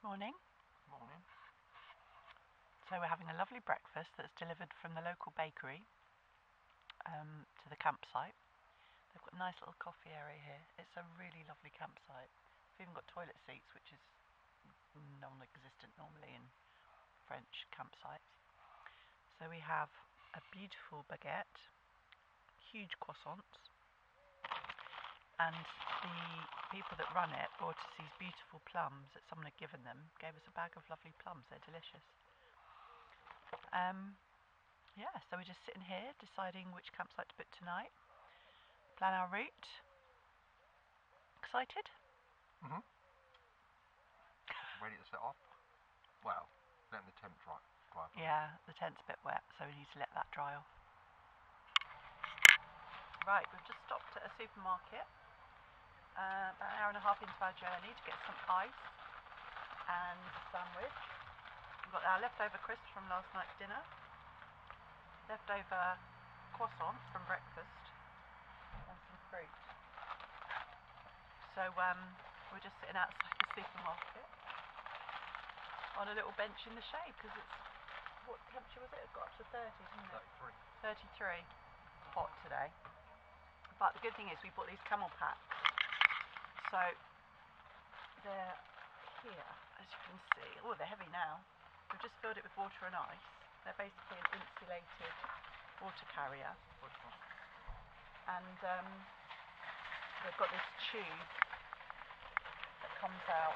Morning. Morning. So we're having a lovely breakfast that's delivered from the local bakery to the campsite. They've got a nice little coffee area here. It's a really lovely campsite. We've even got toilet seats, which is non-existent normally in French campsites. So we have a beautiful baguette, huge croissants, and the people that run it brought us these beautiful plums that someone had given them, gave us a bag of lovely plums. They're delicious. So we're just sitting here deciding which campsite to book tonight, plan our route. Excited? Ready to set off? Well, letting the tent dry. Yeah, the tent's a bit wet, so we need to let that dry off. Right, we've just stopped at a supermarket about an hour and a half into our journey to get some ice and sandwich. We've got our leftover crisps from last night's dinner, leftover croissant from breakfast, and some fruit. So we're just sitting outside the supermarket on a little bench in the shade because it's, what temperature was it? It got up to 30, didn't it? 33. Hot today. But the good thing is we bought these camel packs. So they're here, as you can see. Oh, they're heavy now. We've just filled it with water and ice. They're basically an insulated water carrier. And they've got this tube that comes out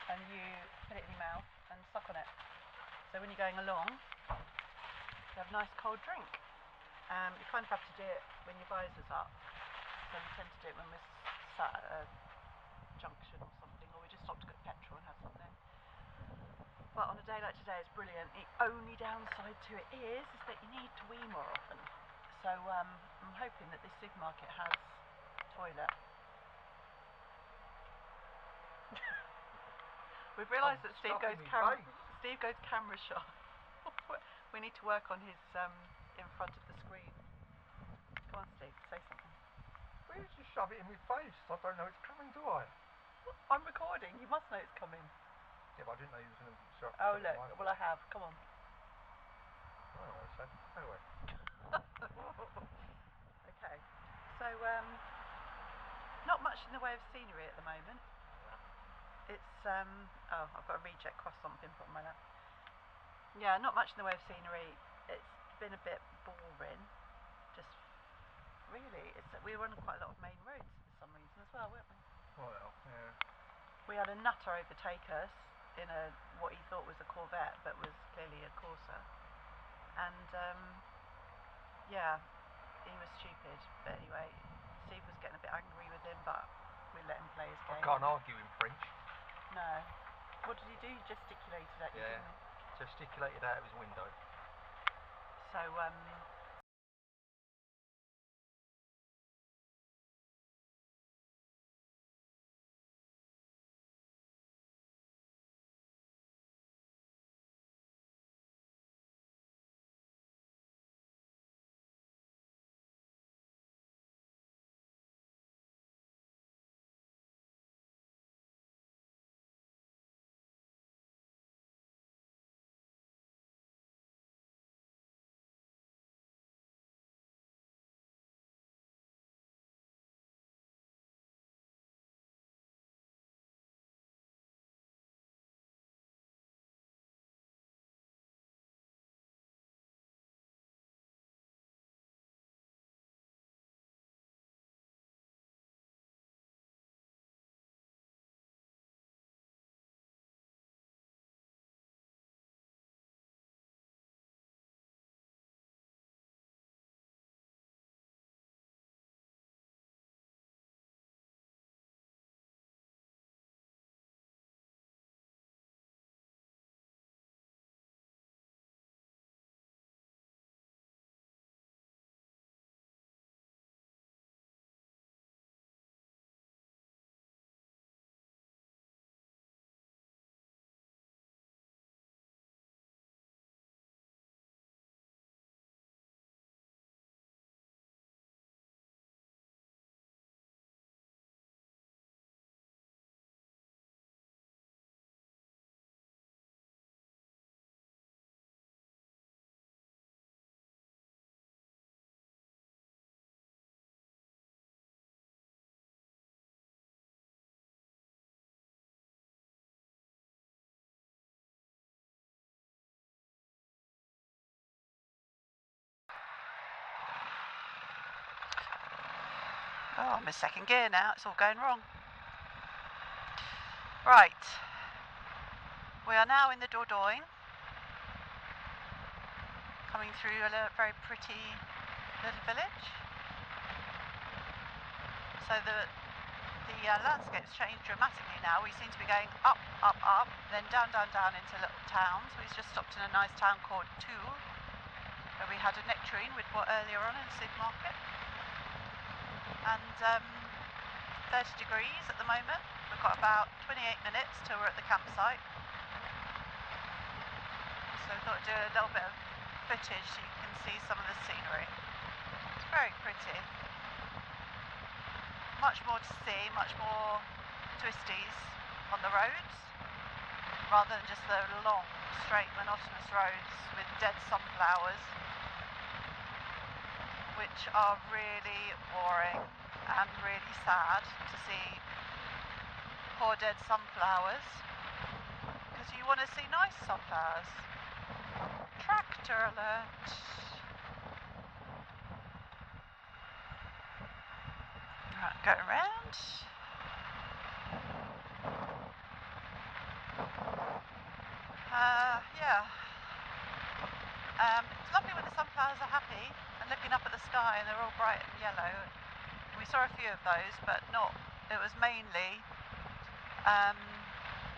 and you put it in your mouth and suck on it. So when you're going along, you have a nice cold drink. You kind of have to do it when your visor's up. So we tend to do it when we're sat at a junction or something, or we just stop to get petrol and have something. But on a day like today, it's brilliant. The only downside to it is that you need to wee more often. So I'm hoping that this supermarket has a toilet. We've realised that Steve goes camera shy. We need to work on his in front of the screen. Come on, Steve, say something. Where did you shove it in my face? I don't know it's coming, do I? I'm recording. You must know it's coming. Yeah, but I didn't know you was going to shove it. Oh, look. Well, I have. Come on. I don't know what I said. Anyway. Okay. So, not much in the way of scenery at the moment. It's, oh, I've got a reject croissant been put on my lap. Yeah, not much in the way of scenery. It's been a bit boring. Just, really, we were on quite a lot of main roads for some reason as well, weren't we? Well, yeah. We had a nutter overtake us in what he thought was a Corvette, but was clearly a Corsa. And, he was stupid. But anyway, Steve was getting a bit angry with him, but we let him play his game. I can't argue in French. No. What did he do? He gesticulated at you, didn't he? Gesticulated out of his window. So, Oh, I'm in second gear now, it's all going wrong. Right, we are now in the Dordogne, coming through a very pretty little village. So the landscape's changed dramatically now. We seem to be going up, up, up, then down, down, down into little towns. We've just stopped in a nice town called Thundery, where we had a nectarine we'd bought earlier on in the supermarket. And 30 degrees at the moment. We've got about 28 minutes till we're at the campsite. So I thought I'd do a little bit of footage so you can see some of the scenery. It's very pretty. Much more to see, much more twisties on the roads, rather than just the long, straight, monotonous roads with dead sunflowers, which are really boring and really sad to see poor dead sunflowers, because you want to see nice sunflowers. Tractor alert! Right, go around. Yeah. It's lovely when the sunflowers are happy and looking up at the sky and they're all bright and yellow. We saw a few of those, but not. It was mainly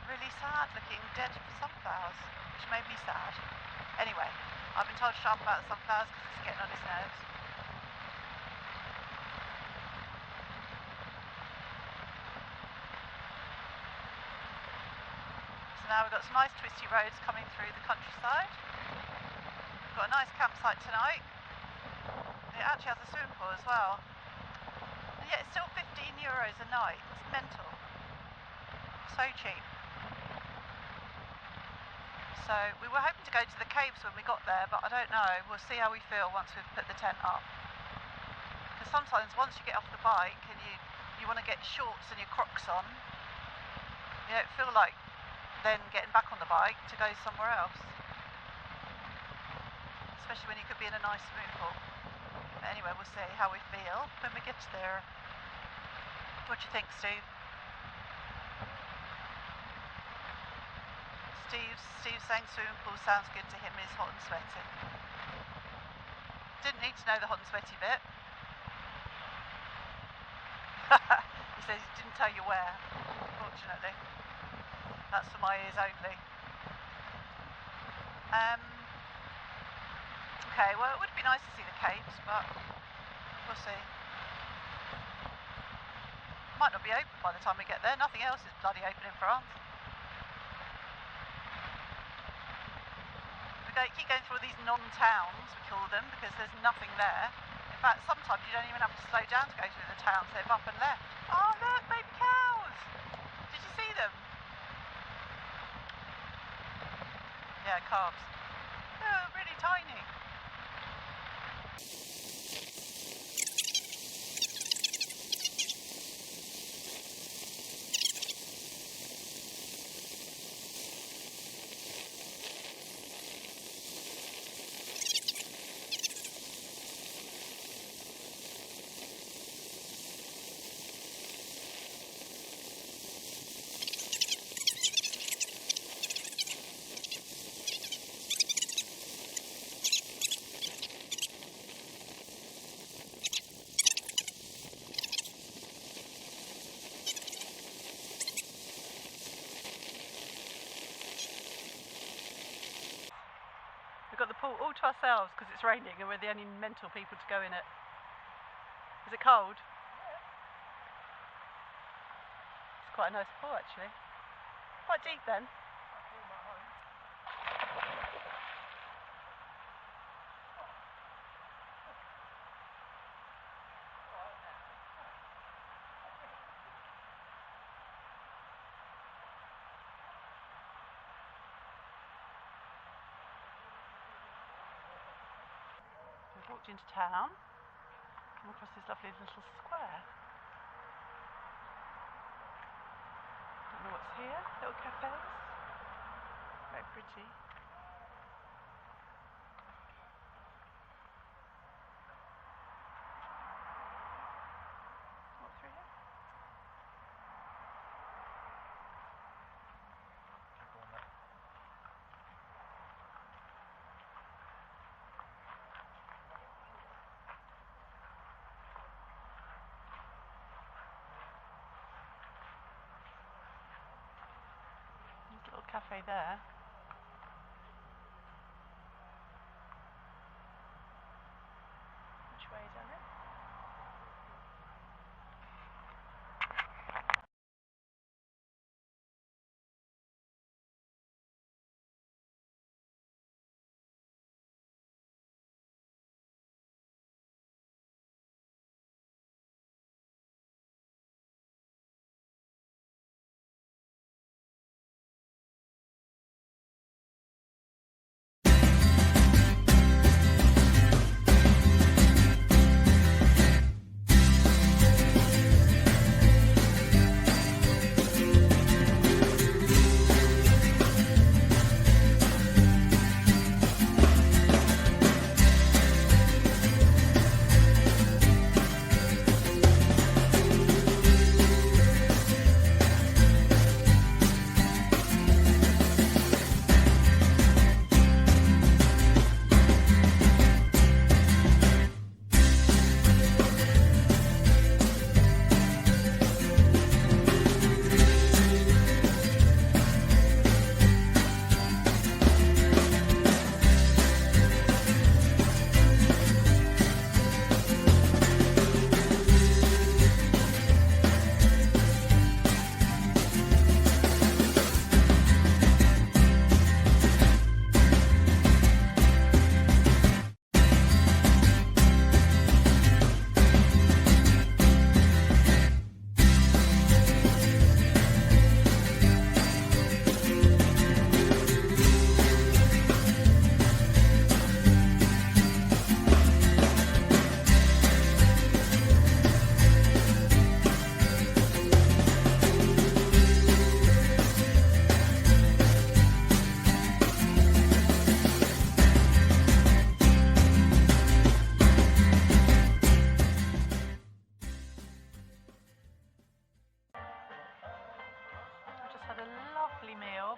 really sad looking dead sunflowers, which made me sad. Anyway, I've been told to shut up about the sunflowers because it's getting on his nerves. So now we've got some nice twisty roads coming through the countryside. We've got a nice campsite tonight. It actually has a swimming pool as well. And yet it's still €15 a night. It's mental. So cheap. So we were hoping to go to the caves when we got there, but I don't know. We'll see how we feel once we've put the tent up. Because sometimes once you get off the bike and you want to get shorts and your Crocs on, you don't feel like then getting back on the bike to go somewhere else. Especially when you could be in a nice swimming pool. But anyway, we'll see how we feel when we get there. What do you think, Steve? Steve's saying swimming pool sounds good to him. He's hot and sweaty. Didn't need to know the hot and sweaty bit. He says he didn't tell you where, fortunately. That's for my ears only. Okay, well it would be nice to see the caves, but we'll see. Might not be open by the time we get there. Nothing else is bloody open in France. Keep going through all these non-towns, we call them, because there's nothing there. In fact, sometimes you don't even have to slow down to go through the towns. They've up and left. Oh look, baby cows! Did you see them? Yeah, calves. Oh, really tiny. We've got the pool all to ourselves because it's raining and we're the only mental people to go in it. Is it cold? It's quite a nice pool actually. Quite deep then. We've walked into town, come across this lovely little square. Don't know what's here, little cafes, very pretty. cafe there. Which way, darling?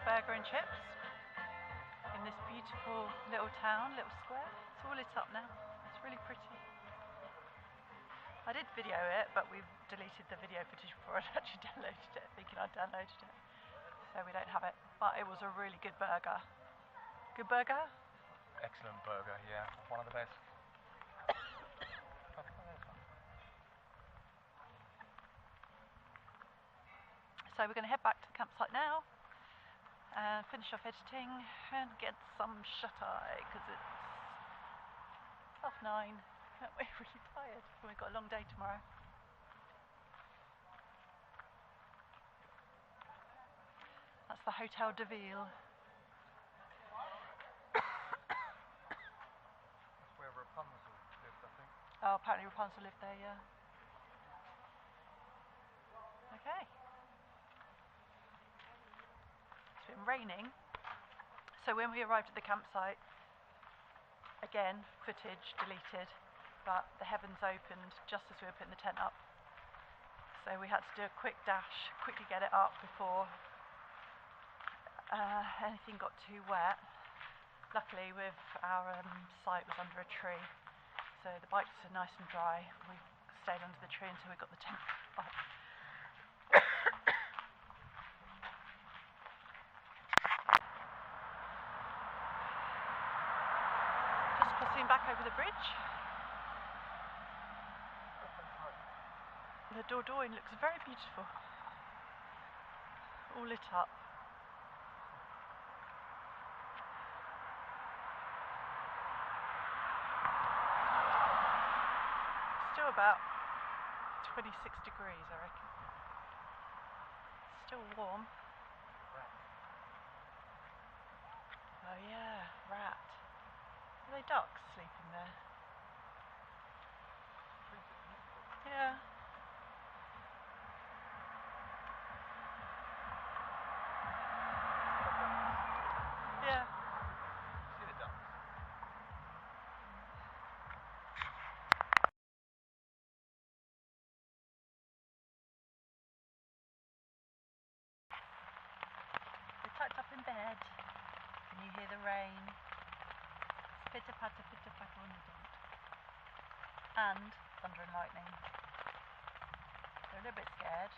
Burger and chips in this beautiful little town, little square. It's all lit up now. It's really pretty. I did video it, but we deleted the video footage before I'd actually downloaded it, thinking I'd downloaded it. So we don't have it. But it was a really good burger. Good burger? Excellent burger, yeah. One of the best. So we're going to head back to the campsite now. Finish off editing and get some shut-eye because it's 9:30. We're really tired and we've got a long day tomorrow. That's the Hotel de Ville. That's where Rapunzel lived, I think. Oh, apparently Rapunzel lived there, yeah. Okay. It's been raining. So when we arrived at the campsite, again, footage deleted, but the heavens opened just as we were putting the tent up. So we had to do a quick dash, quickly get it up before anything got too wet. Luckily, with our site was under a tree, so the bikes are nice and dry. We stayed under the tree until we got the tent up. Crossing back over the bridge. The Dordogne looks very beautiful. All lit up. Still about 26 degrees, I reckon. Still warm. Oh yeah, rat. Are they ducks sleeping there? Yeah. Yeah. See the ducks? We're tucked up in bed. Can you hear the rain? Pitter patter on the dot. And thunder and lightning. They're a little bit scared,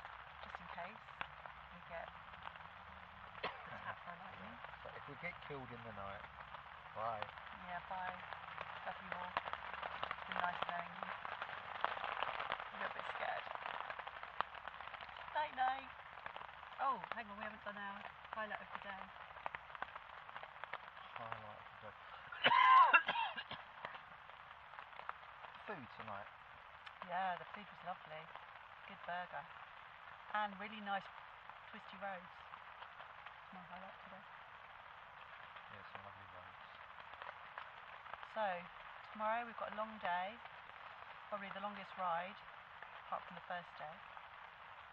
just in case we get attacked by lightning. we get killed in the night. Bye. Yeah, bye. Love you all. It's been nice knowing you. A little bit scared. Night night. Oh, hang on, we haven't done our highlight of the day. Highlight of the day. Food tonight. Yeah, the food was lovely. Good burger. And really nice twisty roads. That's my highlight today. Yeah, some lovely roads. So, tomorrow we've got a long day. Probably the longest ride, apart from the first day.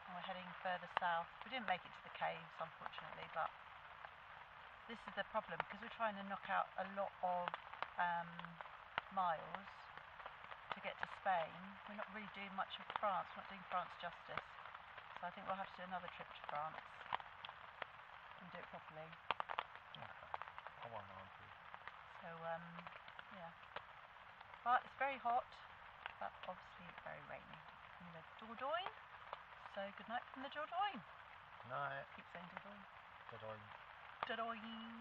And we're heading further south. We didn't make it to the caves, unfortunately, but this is the problem, because we're trying to knock out a lot of miles to get to Spain. We're not really doing much of France. We're not doing France justice. So I think we'll have to do another trip to France and do it properly. Okay. I won't argue. So, yeah. But it's very hot, but obviously very rainy in the Dordogne. So good night from the Dordogne. Night. Keep saying Dordogne. Dordogne. Dordogne.